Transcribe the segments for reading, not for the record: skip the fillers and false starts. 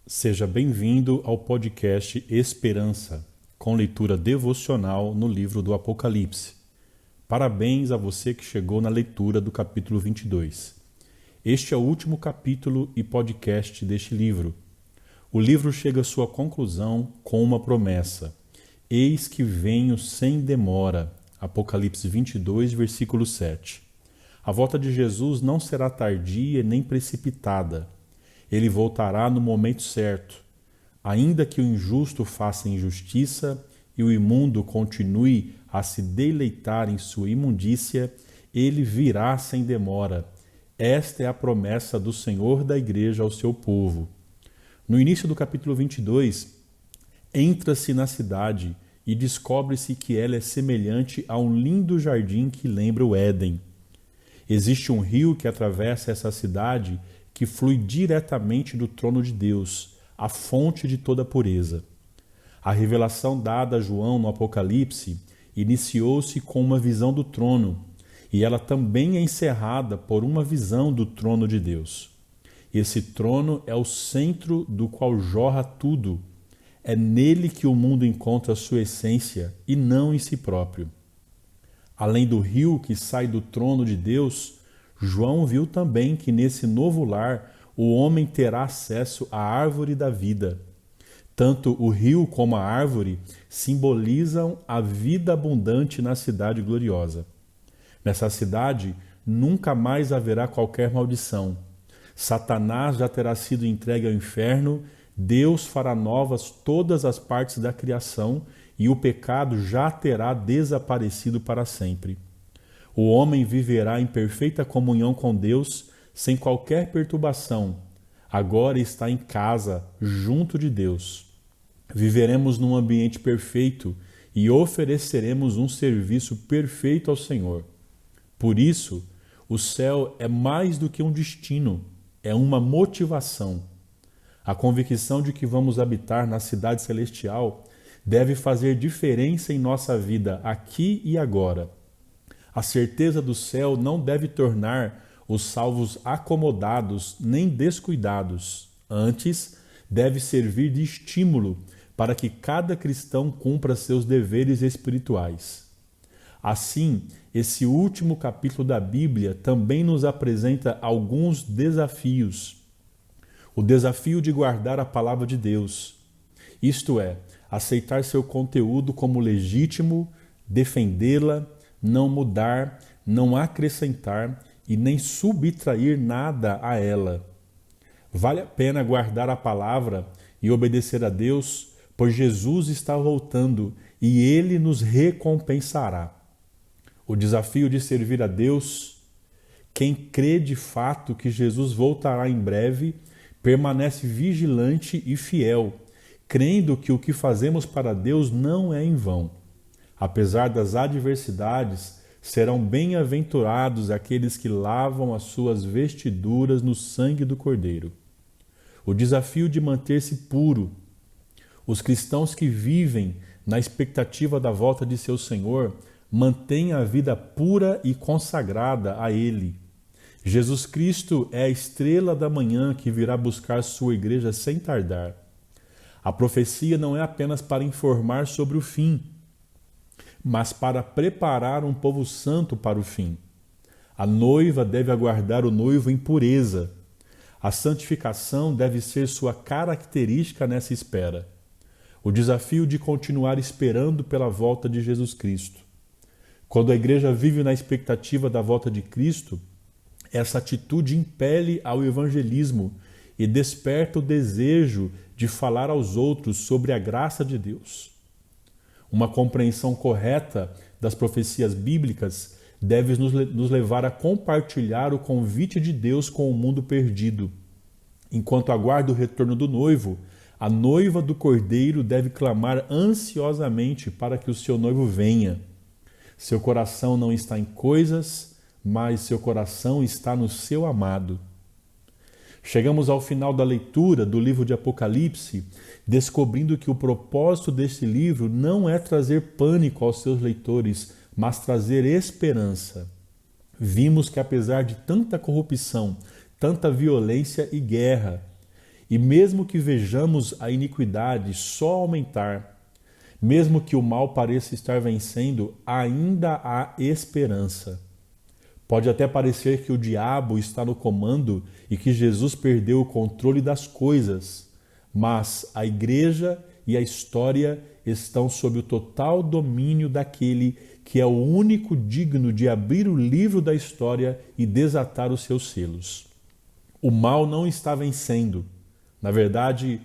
Seja bem-vindo ao podcast Esperança, com leitura devocional no livro do Apocalipse. Parabéns a você que chegou na leitura do capítulo 22. Este é o último capítulo e podcast deste livro. O livro chega à sua conclusão com uma promessa: Eis que venho sem demora. Apocalipse 22, versículo 7. A volta de Jesus não será tardia nem precipitada. Ele voltará no momento certo. Ainda que o injusto faça injustiça e o imundo continue a se deleitar em sua imundícia, ele virá sem demora. Esta é a promessa do Senhor da Igreja ao seu povo. No início do capítulo 22, entra-se na cidade e descobre-se que ela é semelhante a um lindo jardim que lembra o Éden. Existe um rio que atravessa essa cidade que flui diretamente do trono de Deus, a fonte de toda pureza. A revelação dada a João no Apocalipse iniciou-se com uma visão do trono, e ela também é encerrada por uma visão do trono de Deus. Esse trono é o centro do qual jorra tudo. É nele que o mundo encontra sua essência e não em si próprio. Além do rio que sai do trono de Deus, João viu também que nesse novo lar o homem terá acesso à árvore da vida. Tanto o rio como a árvore simbolizam a vida abundante na cidade gloriosa. Nessa cidade nunca mais haverá qualquer maldição. Satanás já terá sido entregue ao inferno, Deus fará novas todas as partes da criação e o pecado já terá desaparecido para sempre. O homem viverá em perfeita comunhão com Deus, sem qualquer perturbação. Agora está em casa, junto de Deus. Viveremos num ambiente perfeito e ofereceremos um serviço perfeito ao Senhor. Por isso, o céu é mais do que um destino, é uma motivação. A convicção de que vamos habitar na cidade celestial deve fazer diferença em nossa vida aqui e agora. A certeza do céu não deve tornar os salvos acomodados nem descuidados. Antes, deve servir de estímulo para que cada cristão cumpra seus deveres espirituais. Assim, esse último capítulo da Bíblia também nos apresenta alguns desafios. O desafio de guardar a palavra de Deus, isto é, aceitar seu conteúdo como legítimo, defendê-la, não mudar, não acrescentar e nem subtrair nada a ela. Vale a pena guardar a palavra e obedecer a Deus, pois Jesus está voltando e Ele nos recompensará. O desafio de servir a Deus, quem crê de fato que Jesus voltará em breve, permanece vigilante e fiel, crendo que o que fazemos para Deus não é em vão. Apesar das adversidades, serão bem-aventurados aqueles que lavam as suas vestiduras no sangue do Cordeiro. O desafio de manter-se puro. Os cristãos que vivem na expectativa da volta de seu Senhor mantêm a vida pura e consagrada a Ele. Jesus Cristo é a estrela da manhã que virá buscar sua igreja sem tardar. A profecia não é apenas para informar sobre o fim, mas para preparar um povo santo para o fim. A noiva deve aguardar o noivo em pureza. A santificação deve ser sua característica nessa espera. O desafio de continuar esperando pela volta de Jesus Cristo. Quando a igreja vive na expectativa da volta de Cristo, essa atitude impele ao evangelismo e desperta o desejo de falar aos outros sobre a graça de Deus. Uma compreensão correta das profecias bíblicas deve nos levar a compartilhar o convite de Deus com o mundo perdido. Enquanto aguarda o retorno do noivo, a noiva do Cordeiro deve clamar ansiosamente para que o seu noivo venha. Seu coração não está em coisas, mas seu coração está no seu amado. Chegamos ao final da leitura do livro de Apocalipse, descobrindo que o propósito deste livro não é trazer pânico aos seus leitores, mas trazer esperança. Vimos que apesar de tanta corrupção, tanta violência e guerra, E mesmo que vejamos a iniquidade só aumentar, mesmo que o mal pareça estar vencendo, ainda há esperança. Pode até parecer que o diabo está no comando e que Jesus perdeu o controle das coisas, mas a igreja e a história estão sob o total domínio daquele que é o único digno de abrir o livro da história e desatar os seus selos. O mal não está vencendo. Na verdade,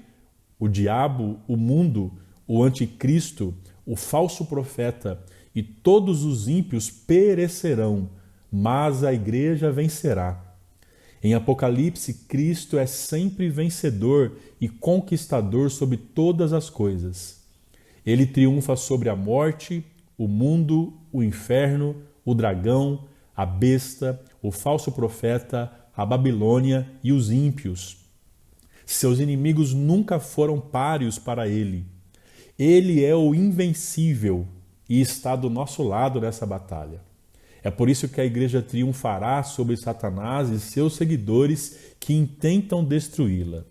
o diabo, o mundo, o anticristo, o falso profeta e todos os ímpios perecerão, mas a igreja vencerá. Em Apocalipse, Cristo é sempre vencedor e conquistador sobre todas as coisas. Ele triunfa sobre a morte, o mundo, o inferno, o dragão, a besta, o falso profeta, a Babilônia e os ímpios. Seus inimigos nunca foram páreos para ele. Ele é o invencível e está do nosso lado nessa batalha. É por isso que a igreja triunfará sobre Satanás e seus seguidores que intentam destruí-la.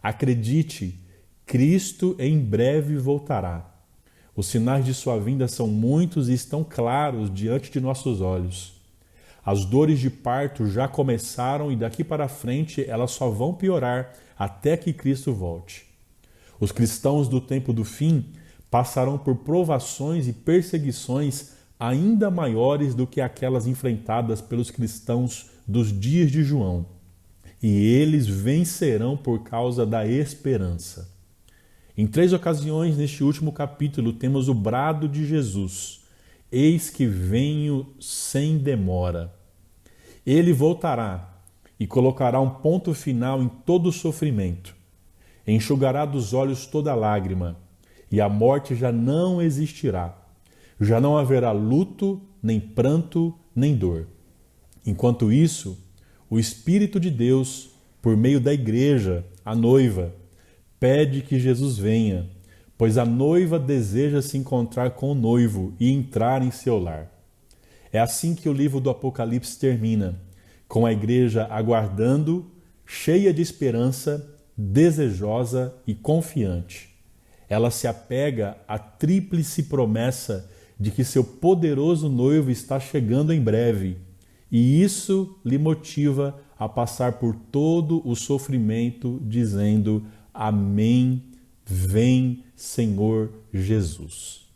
Acredite, Cristo em breve voltará. Os sinais de sua vinda são muitos e estão claros diante de nossos olhos. As dores de parto já começaram e daqui para frente elas só vão piorar até que Cristo volte. Os cristãos do tempo do fim passarão por provações e perseguições ainda maiores do que aquelas enfrentadas pelos cristãos dos dias de João. E eles vencerão por causa da esperança. Em 3 ocasiões neste último capítulo temos o brado de Jesus: eis que venho sem demora. Ele voltará e colocará um ponto final em todo o sofrimento. Enxugará dos olhos toda lágrima, e a morte já não existirá. Já não haverá luto, nem pranto, nem dor. Enquanto isso, o Espírito de Deus, por meio da igreja, a noiva, pede que Jesus venha, pois a noiva deseja se encontrar com o noivo e entrar em seu lar. É assim que o livro do Apocalipse termina, com a igreja aguardando, cheia de esperança, desejosa e confiante. Ela se apega à tríplice promessa de que seu poderoso noivo está chegando em breve, e isso lhe motiva a passar por todo o sofrimento, dizendo: Amém, vem, Senhor Jesus.